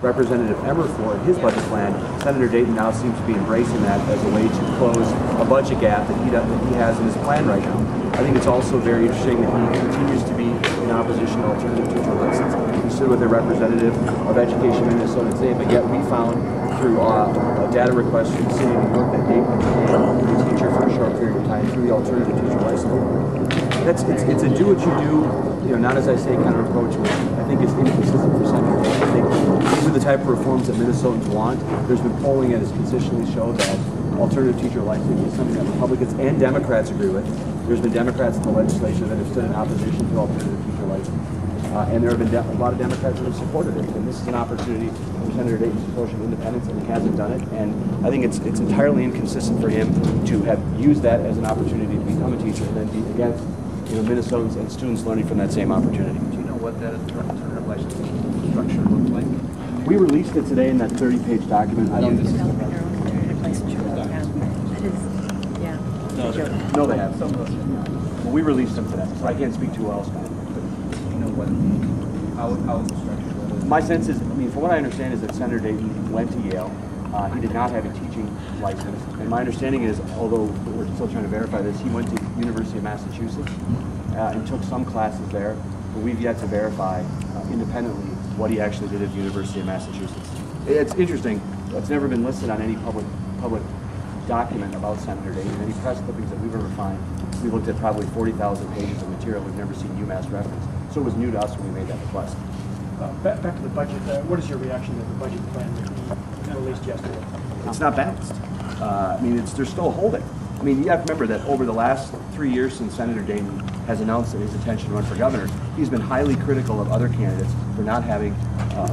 Representative Emmer for in his budget plan, Senator Dayton now seems to be embracing that as a way to close a budget gap that he has in his plan right now. I think it's also very interesting that he continues to be in opposition to alternative teacher license. He stood with a representative of Education Minnesota today, but yet we found through a data request from the city of New York that Dayton became a teacher for a short period of time through the alternative teacher license. It's a do what you do, not as I say kind of approach, which I think is inconsistent for Senator Dayton. I think these are the type of reforms that Minnesotans want. There's been polling that has consistently showed that alternative teacher licensing is something that Republicans and Democrats agree with. There's been Democrats in the legislature that have stood in opposition to alternative teacher licensing. And there have been a lot of Democrats that have supported it. And this is an opportunity for Senator Dayton to push independence, and he hasn't done it. And I think it's entirely inconsistent for him to have used that as an opportunity to become a teacher and then be against Minnesotans and students learning from that same opportunity. Do you know what that alternative licensing structure looked like? We released it today in that 30-page document. I don't. Developing their own alternative licensure program. That is, yeah. No, they have. Some of us. Well, we released them today, so I can't speak to who else. How the structure was? My sense is, from what I understand, is that Senator Dayton went to Yale. He did not have a teaching license, and my understanding is, although we're still trying to verify this, he went to University of Massachusetts and took some classes there, but we've yet to verify independently what he actually did at the University of Massachusetts. It's interesting. It's never been listed on any public document about Senator Dayton. Any press clippings that we've ever found, we looked at probably 40,000 pages of material. We've never seen UMass reference. So it was new to us when we made that request. Back to the budget. What is your reaction to the budget plan that you released yesterday? It's not balanced. They're still holding. You have to remember that over the last 3 years since Senator Dayton has announced his intention to run for governor, he's been highly critical of other candidates for not having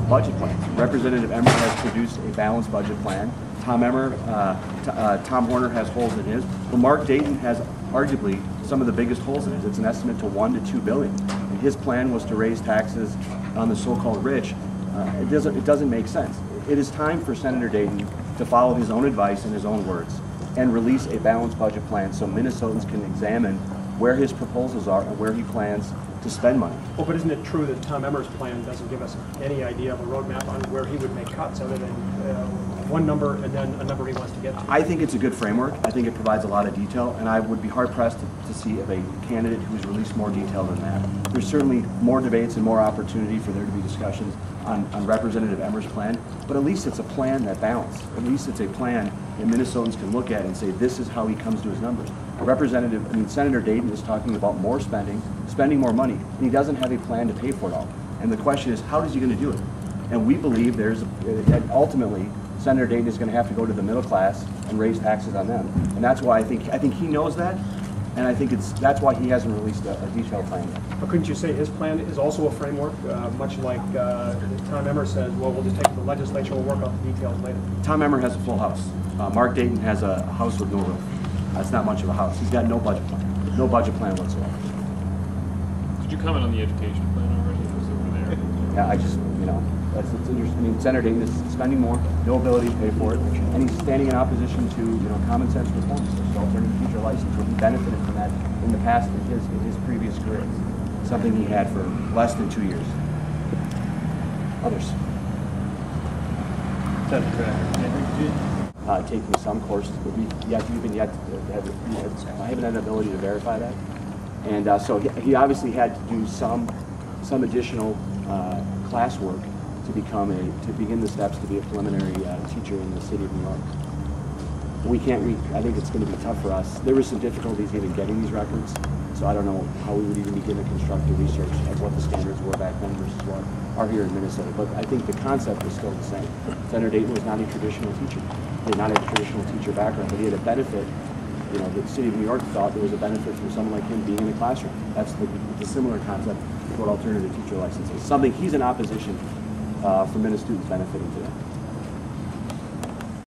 budget plans. Representative Emmer has produced a balanced budget plan. Tom Horner has holes in his. Well, Mark Dayton has arguably some of the biggest holes in his. It's an estimate to $1 to $2 billion. And his plan was to raise taxes on the so-called rich. It doesn't make sense. It is time for Senator Dayton to follow his own advice and his own words and release a balanced budget plan so Minnesotans can examine where his proposals are and where he plans to spend money. Well, but isn't it true that Tom Emmer's plan doesn't give us any idea of a roadmap on where he would make cuts other than one number and then a number he wants to get to? I think it's a good framework. I think it provides a lot of detail, and I would be hard-pressed to see of a candidate who's released more detail than that. There's certainly more debates and more opportunity for there to be discussions on Representative Emmer's plan, but at least it's a plan that balances. At least it's a plan that Minnesotans can look at and say, this is how he comes to his numbers. Senator Dayton is talking about more spending more money, and he doesn't have a plan to pay for it all. And the question is, how is he going to do it? And we believe that ultimately, Senator Dayton is going to have to go to the middle class and raise taxes on them. And that's why I think he knows that, and I think that's why he hasn't released a detailed plan yet. But couldn't you say his plan is also a framework, much like Tom Emmer says, well, we'll just take the legislature, we'll work out the details later? Tom Emmer has a full house. Mark Dayton has a house with no roof. That's not much of a house. He's got no budget plan. No budget plan whatsoever. Could you comment on the education plan already? It was over there. Yeah, it's interesting. Senator Dayton is spending more, no ability to pay for it, and he's standing in opposition to common sense reforms, so alternative teacher license, where he benefited from that in the past in his previous career. Something he had for less than 2 years. Others. Taking some courses, but I haven't had the ability to verify that. And so he obviously had to do some additional classwork to begin the steps to be a preliminary teacher in the city of New York. I think it's going to be tough for us. There were some difficulties even getting these records, so I don't know how we would even begin to construct the research of what the standards were back then versus what are here in Minnesota. But I think the concept was still the same. Senator Dayton was not a traditional teacher. He did not have a traditional teacher background, but he had a benefit. The city of New York thought there was a benefit for someone like him being in the classroom. That's the similar concept to what alternative teacher license is. Something he's in opposition for Minnesota students benefiting today.